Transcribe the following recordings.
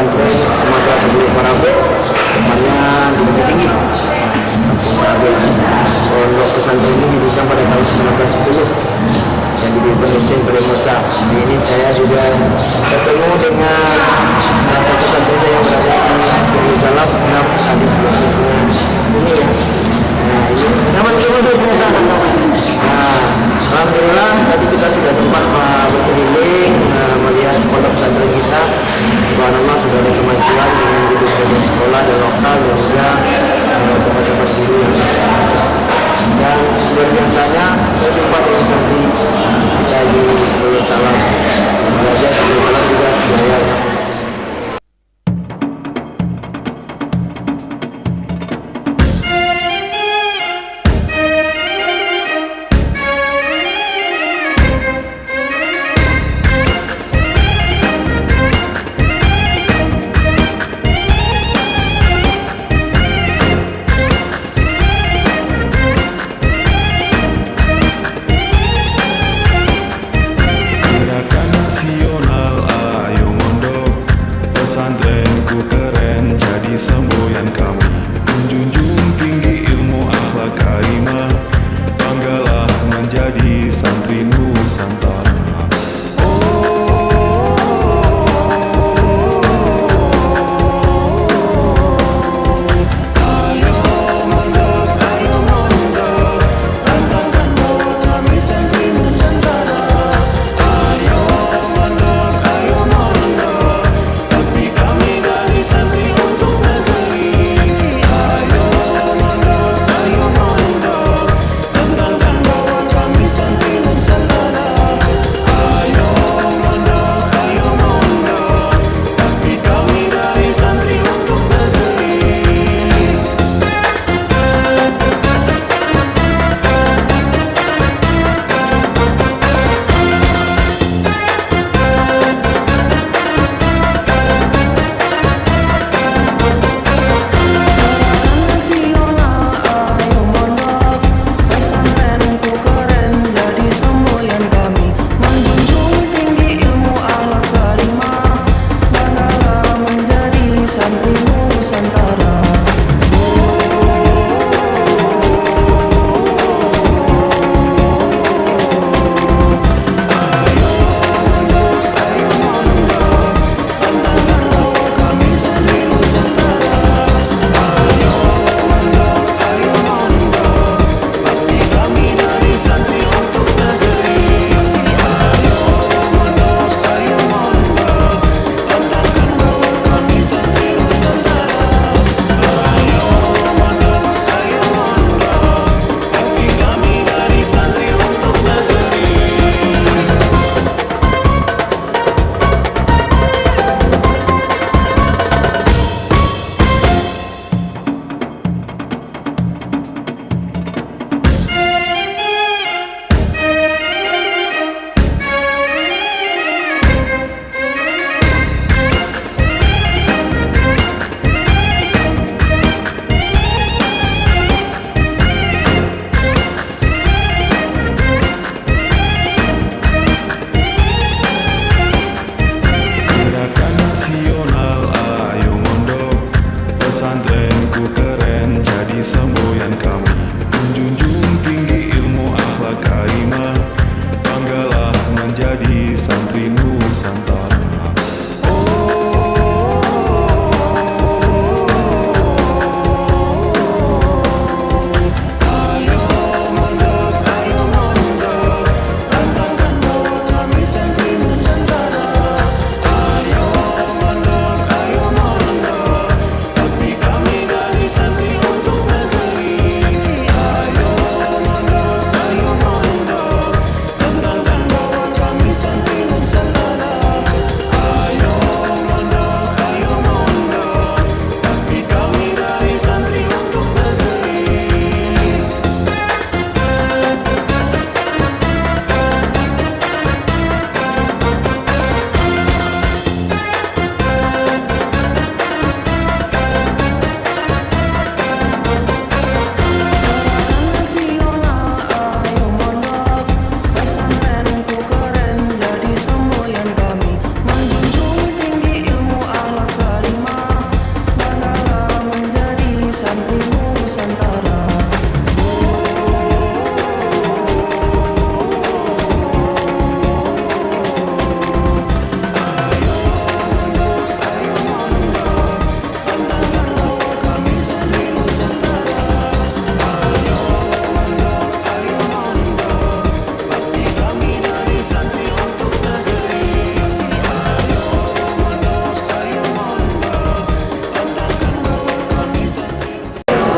pesantren semoga Guru Parabe depannya lebih tinggi. Pondok pesantren ini didirikan pada tahun 1910 yang dipimpin Syekh Ibrahim Musa. Ini saya juga bertemu dengan salah satu santri saya yang berada di Suri Salam, tadi sebelah ini ya. Nah, ini nama alhamdulillah tadi kita sudah sempat berkeliling melihat pondok pesantren kita. Subhanallah sudah ada kemajuan dengan gedung-gedung sekolah dan lokal dan juga tempat-tempat guru yang biasa. Dan luar biasanya saya jumpa dengan santri dari Sebelum Salam. Belajar Sebelum Salam juga sejarahnya.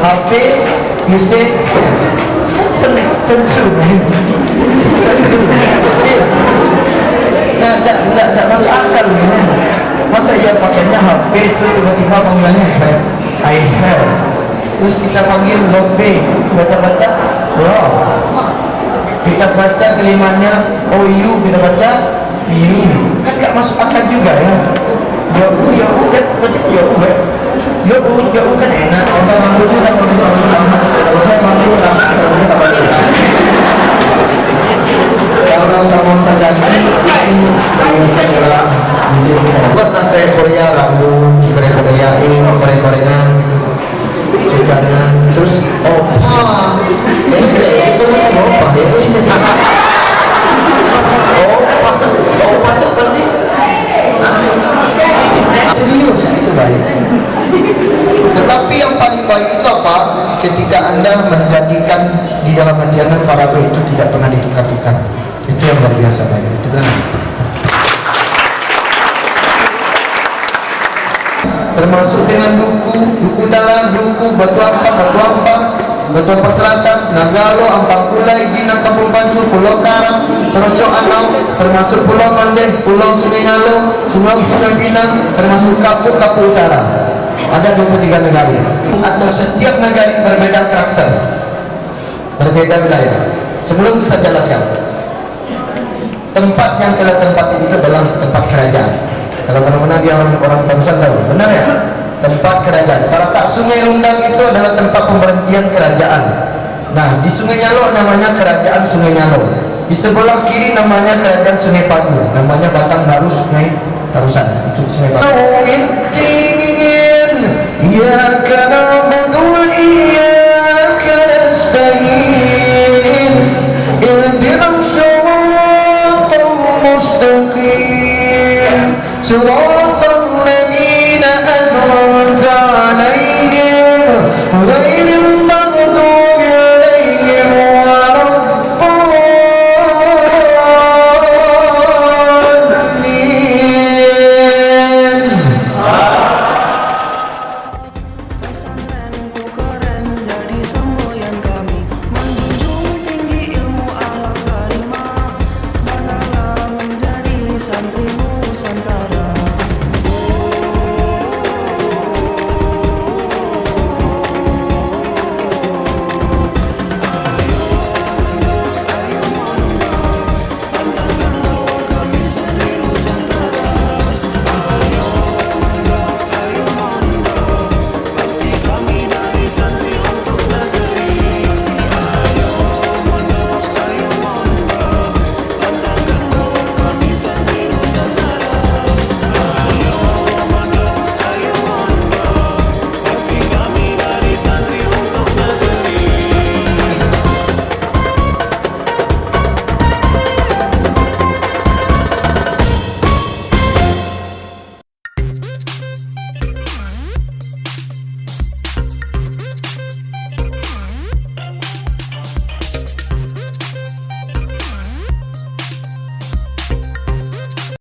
Hafid, you say tentu. Nggak masuk akal ya. Masa ia pakainya Hafid terus tiba-tiba panggilannya I have. Terus kita panggil Lofi, baca-baca love. Kita baca kelimanya OU, kita baca you. Kan nggak masuk akal juga ya. Ya kan baca ya kan enak. Orang malunya kan bagus sama. Kalau saya malu sama kita baca. Kalau sama saja ini segera buat kayak Korea lagu Korea-Koreain, Korea-Korean gitu. Sukanya terus opa itu macam opa ya opa cepat sih serius itu baik, tetapi yang paling baik itu apa? Ketika Anda menjadikan di dalam hati Anda paragraf itu tidak pernah ditukar-tukar, itu yang luar biasa baik. Itu benar. Termasuk dengan duku utara, duku batu ampar, batu ampar selatan, Nagalo, Ampang Kulai, Jinang, Kampung Pansu, Pulau Karang, Cerocok Anau, termasuk Pulau Mandeh, Pulau Sungai Ngalo, Sungai Pinang, termasuk Kapu Utara. Ada 23 negara. Atau setiap negara berbeda karakter, berbeda wilayah. Sebelum saya jelaskan, tempat yang telah tempatin itu adalah tempat kerajaan. Kalau benar-benar dia orang Tangshan tahu, benar ya? Tempat kerajaan. Terletak Sungai Rundang itu adalah tempat pemberhentian kerajaan. Nah, di Sungai Nyalo namanya Kerajaan Sungai Nyalo. Di sebelah kiri namanya Kerajaan Sungai Padu. Namanya Batang Baru Sungai Tarusan. Itu Sungai Padu. Iyyaka na'budu wa iyyaka nasta'in. Ihdinas siratal mustaqim. Siratal